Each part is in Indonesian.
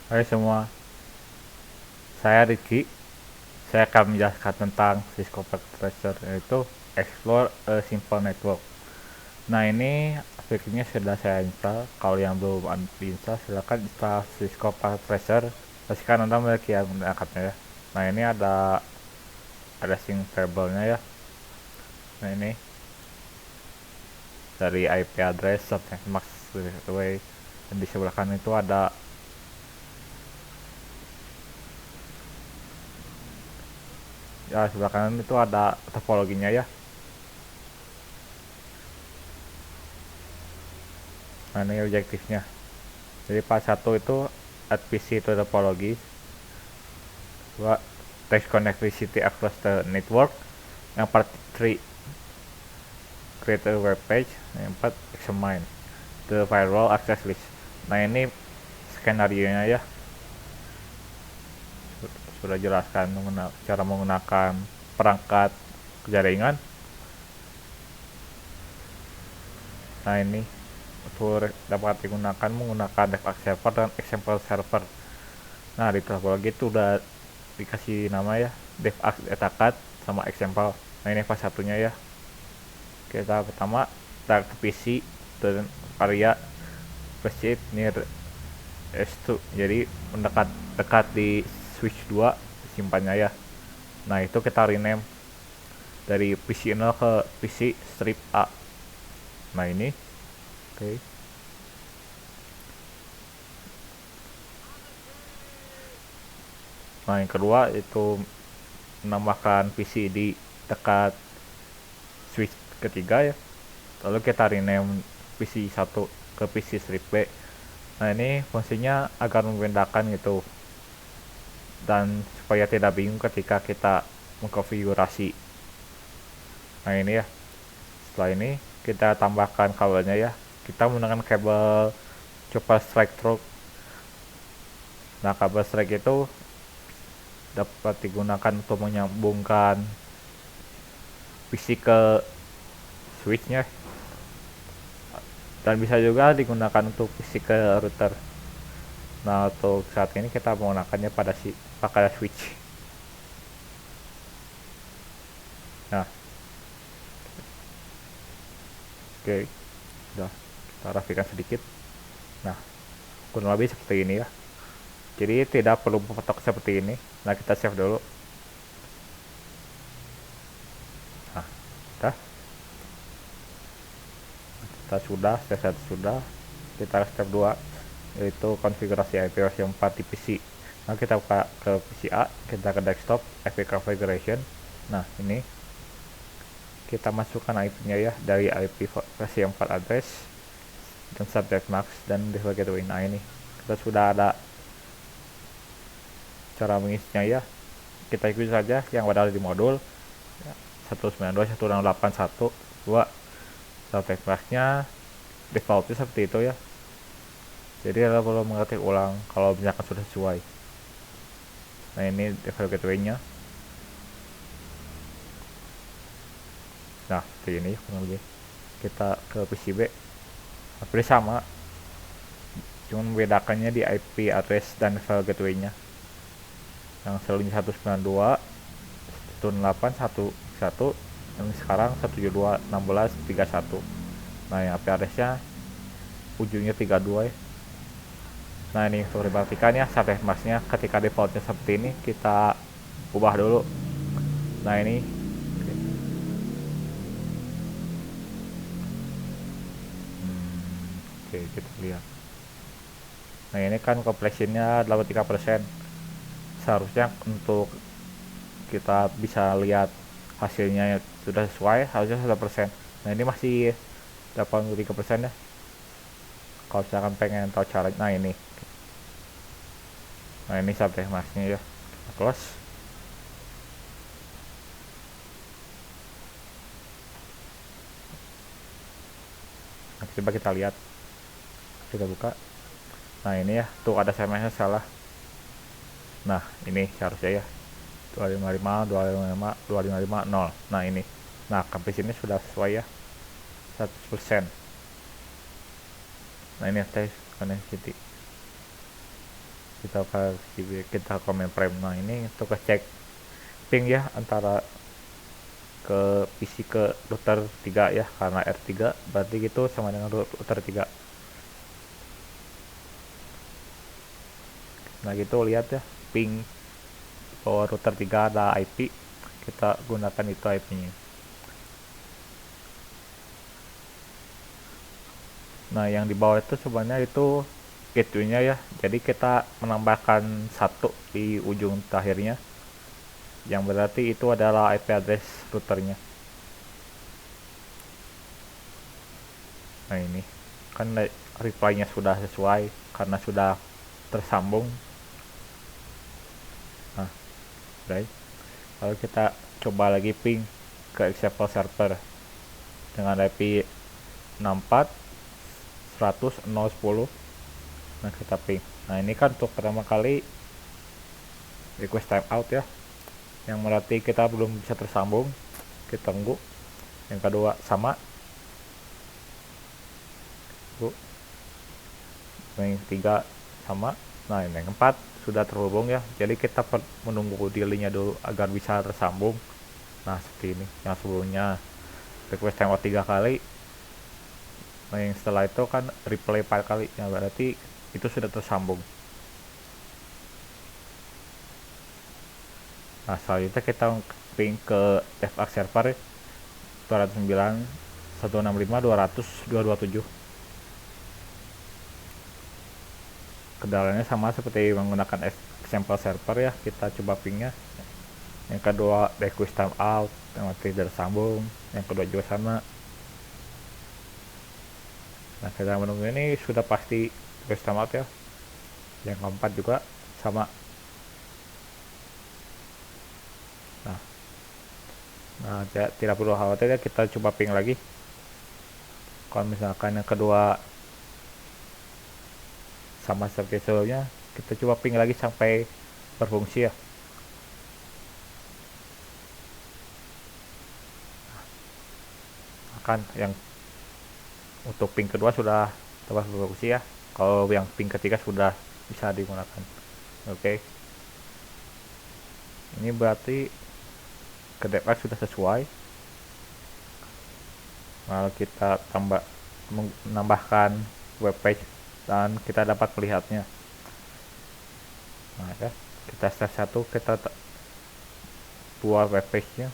Hai semua, saya Ricky. Saya akan menjelaskan tentang Cisco Packet Tracer, yaitu Explore a Simple Network. Nah, ini aplikasinya sudah saya install. Kalau yang belum diinstal, silakan install Cisco Packet Tracer. Pastikan Anda memiliki yang menggunakannya ya. Nah, ini ada sync table-nya ya. Nah, ini dari IP address, subnet max gateway, dan di sebelah kanan itu ada sebelah kanan itu ada topologinya ya. Nah, ini objektifnya. Jadi part 1 itu add PC to topology, 2 text connectivity across the network, yang part 3 create a web page, yang 4 examine the firewall access list. Nah, ini skenario nya ya, sudah jelaskan cara menggunakan perangkat jaringan. Nah, ini untuk dapat digunakan menggunakan DevAx server dan example server. Nah, di topologi itu udah dikasih nama ya, DevAx datacat sama example. Nah, ini pas satunya ya. Kita pertama direct PC dan area proceed near S2, jadi mendekat dekat di switch 2 simpannya ya. Nah, itu kita rename dari PC 0 ke PC strip A. Nah, ini oke. Okay. Nah, yang kedua itu menambahkan PC di dekat switch ketiga ya. Lalu kita rename PC 1 ke PC strip B. Nah, ini fungsinya agar membedakan gitu, dan supaya tidak bingung ketika kita mengkonfigurasi. Nah, ini ya, setelah ini kita tambahkan kabelnya ya. Kita menggunakan kabel Copper Strike Through. Nah, kabel strike itu dapat digunakan untuk menyambungkan PC ke switchnya, dan bisa juga digunakan untuk PC ke router. Nah, untuk saat ini kita menggunakannya pakai switch. Nah, oke, udah kita rapikan sedikit. Nah, kurang lebih seperti ini ya. Jadi tidak perlu fotok seperti ini. Nah, kita save dulu. Nah, kita step 1 sudah. Kita step 2, yaitu konfigurasi IP versi 4 di PC. Nah, kita buka ke PC A, kita ke desktop, IP configuration. Nah, ini kita masukkan IP-nya ya, dari IP versi 4 address dan subject max dan default gateway. Nah, ini kita sudah ada cara mengisinya ya. Kita ikuti saja yang ada di modul 192.168.1.2. subject max-nya defaultnya seperti itu ya. Jadi kita perlu mengetik ulang kalau misalkan sudah sesuai. Nah, ini default gateway-nya. Nah, seperti ini kurang lebih. Kita ke PCB, hampir sama, cuma membedakannya di IP address dan default gateway-nya. Yang selalunya 192.168.1.1, yang sekarang 172.16.31. Nah, yang IP address-nya ujungnya 32 ya. Nah, ini untuk diperhatikan ya, subject mask-nya ketika defaultnya seperti ini, kita ubah dulu. Nah, ini oke, kita lihat. Nah, ini kan completion-nya 83%. Seharusnya untuk kita bisa lihat hasilnya sudah sesuai, harusnya 100%. Nah, ini masih 83% ya. Kalau misalkan pengen tahu cara, nah ini subject mask-nya ya. Kita close. Nah, coba kita lihat, kita buka. Nah, ini ya, tuh ada SMS-nya salah. Nah, ini seharusnya ya 255 255 255 0. Nah, ini, nah kampus ini sudah sesuai ya 100%. Nah, ini tes connectivity kita komen frame. Nah ini untuk ngecek ping ya antara ke PC ke router 3 ya, karena R3 berarti gitu sama dengan router 3. Nah gitu lihat ya ping bahwa router 3 ada IP, kita gunakan itu IP nya. Nah yang di bawah itu sebenarnya itu gateway nya ya, jadi kita menambahkan satu di ujung terakhirnya yang berarti itu adalah IP address routernya. Nah ini kan reply-nya sudah sesuai karena sudah tersambung. Nah baik, lalu kita coba lagi ping ke example server dengan IP 64 100 010. Nah kita ping. Nah ini kan untuk pertama kali request timeout ya, yang berarti kita belum bisa tersambung, kita tunggu. Yang kedua sama, Bu. Yang ketiga sama. Nah ini yang keempat sudah terhubung ya, jadi kita menunggu delay-nya dulu agar bisa tersambung. Nah seperti ini. Yang sebelumnya request timeout 3 kali, nah yang setelah itu kan replay 4 kali ya, berarti itu sudah tersambung. Nah selanjutnya kita ping ke default server 209 165 200 227. Kendalanya sama seperti menggunakan example server ya, kita coba pingnya. Yang kedua request timeout yang tidak tersambung, yang kedua juga sama. Nah kita menunggu ini sudah pasti request timeout ya. Yang keempat juga sama. Nah tidak perlu khawatir ya, kita coba ping lagi. Kalau misalkan yang kedua sama seperti sebelumnya, kita coba ping lagi sampai berfungsi ya. Kan yang untuk ping kedua sudah dapat berfungsi ya, kalau yang ping ketiga sudah bisa digunakan. Oke, ini berarti ke default sudah sesuai. Lalu kita menambahkan web page dan kita dapat melihatnya. Nah ya, kita step 1, kita buat web page nya,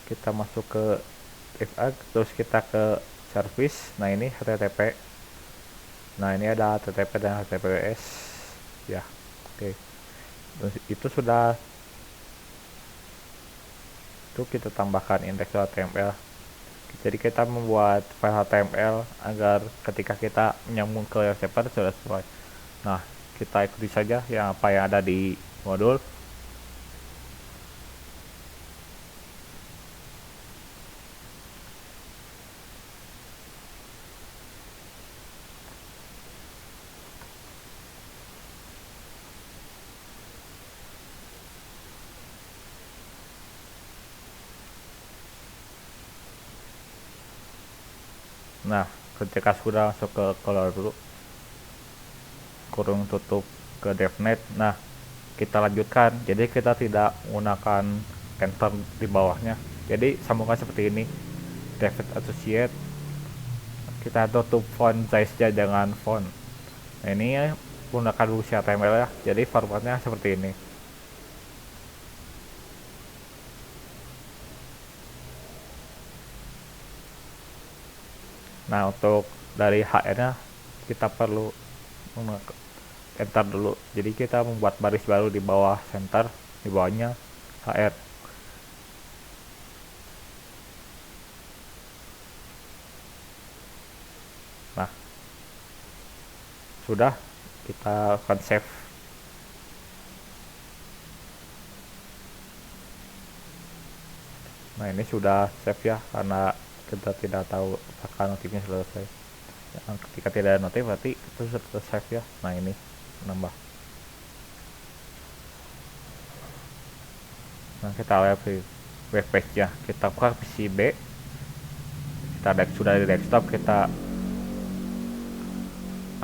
kita masuk ke default, terus kita ke service. Nah ini HTTP, nah ini ada HTTP dan HTTPS ya. Oke, terus itu sudah, itu kita tambahkan index.html. Jadi kita membuat file HTML agar ketika kita menyambung ke server sudah sesuai. Nah kita ikuti saja yang apa yang ada di modul. Nah ketika sudah masuk ke color dulu, kurung tutup ke devnet. Nah kita lanjutkan, jadi kita tidak menggunakan enter di bawahnya, jadi sambungkan seperti ini, devnet associate, kita tutup font size nya dengan font. Nah ini ya, menggunakan fungsi HTML ya, jadi formatnya seperti ini. Nah untuk dari HR nya kita perlu enter dulu, jadi kita membuat baris baru di bawah center, di bawahnya HR. Nah sudah, kita akan save. Nah ini sudah save ya, karena kita tidak tahu apakah notifnya selesai. Ketika tidak ada notif berarti itu sudah save ya. Nah ini nambah. Nah kita lihat di web page nya, kita buka PC B, kita sudah di desktop, kita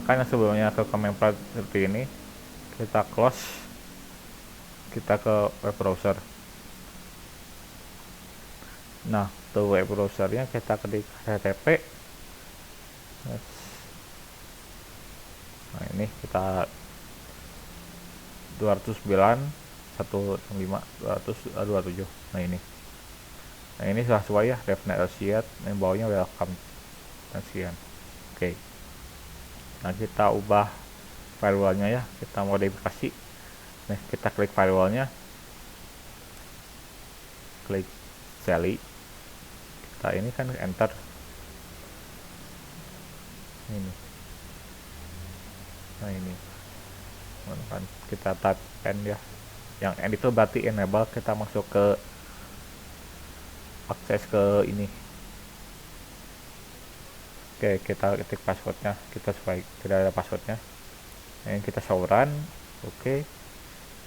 akan sebelumnya ke command prompt seperti ini, kita close, kita ke web browser. Nah, tuh web browsernya kita ketik http. Nah, ini kita 209.165.227. Nah ini. Nah ini sudah sesuai ya, DevNet Associate, yang bawahnya welcome dan sekian. Oke. Nah kita ubah firewallnya ya, kita modifikasi. Nah kita klik firewallnya, klik Sally. Kita ini kan enter. Ini. Nah ini. Kan kita type N ya. Yang N itu berarti enable, kita masuk ke akses ke ini. Oke, kita ketik passwordnya, kita supaya tidak ada passwordnya. Ini kita show run. Oke,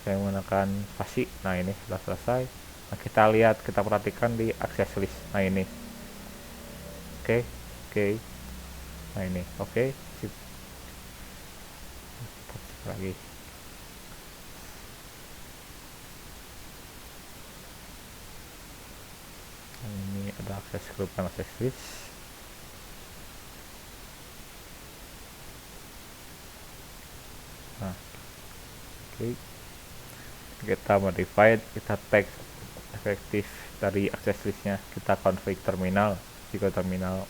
saya menggunakan pasti. Nah ini sudah selesai. Nah kita lihat, kita perhatikan di akses list. Nah ini. Oke. Nah ini oke. Sip. Lagi. Nah, ini ada akses group dan akses list. Nah, oke. Kita modified, kita tag efektif dari akses listnya, kita config terminal jika terminal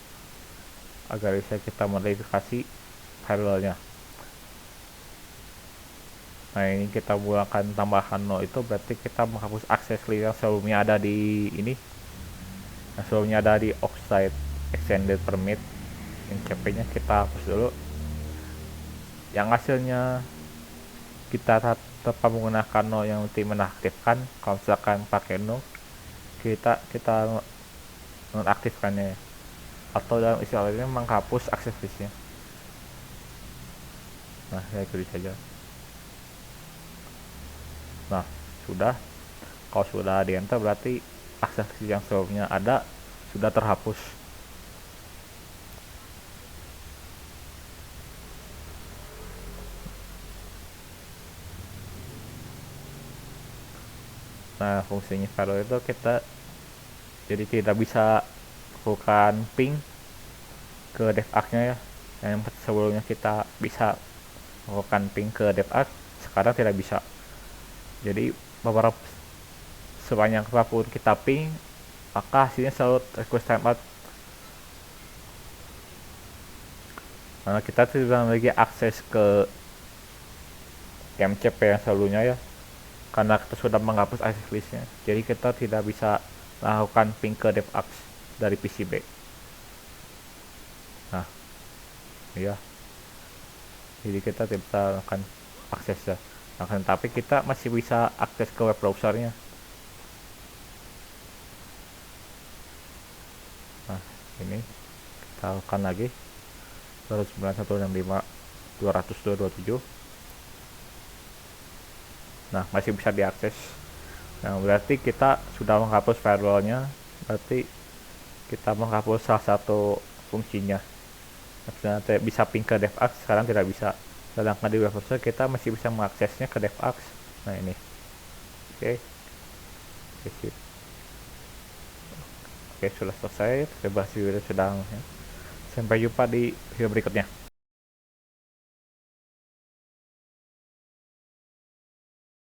agar bisa kita modifikasi firewallnya. Nah ini kita gunakan tambahan no, itu berarti kita menghapus akses list yang sebelumnya ada di ini, yang sebelumnya ada di offsite extended permit. Yang CP nya kita hapus dulu, yang hasilnya kita tetap menggunakan no yang nanti menaktifkan. Kalau misalkan pakai no, kita nonaktifkannya, atau dalam istilahnya menghapus akses listnya. Nah saya ikuti saja. Nah sudah, kalau sudah di enter berarti akses yang sebelumnya ada sudah terhapus. Nah fungsinya firewall itu kita jadi tidak bisa lakukan ping ke default nya ya. Yang sebelumnya kita bisa melakukan ping ke default, sekarang tidak bisa. Jadi beberapa sebanyak apapun kita ping, maka hasilnya selalu request timeout. Nah kita tidak memiliki akses ke MCP yang sebelumnya ya, karena kita sudah menghapus akses listnya. Jadi kita tidak bisa melakukan ping ke default dari PCB. Nah iya, jadi kita tidak bisa melakukan akses ya. Nah, tapi kita masih bisa akses ke web browsernya. Nah ini kita lakukan lagi 291.165.227. Nah masih bisa diakses. Nah berarti kita sudah menghapus firewallnya, berarti kita menghapus salah satu fungsinya. Maksudnya bisa ping ke default, sekarang tidak bisa. Sedangkan di web browser kita masih bisa mengaksesnya ke default. Nah ini oke. Oke sudah selesai, kita bahas video sedang ya. Sampai jumpa di video berikutnya.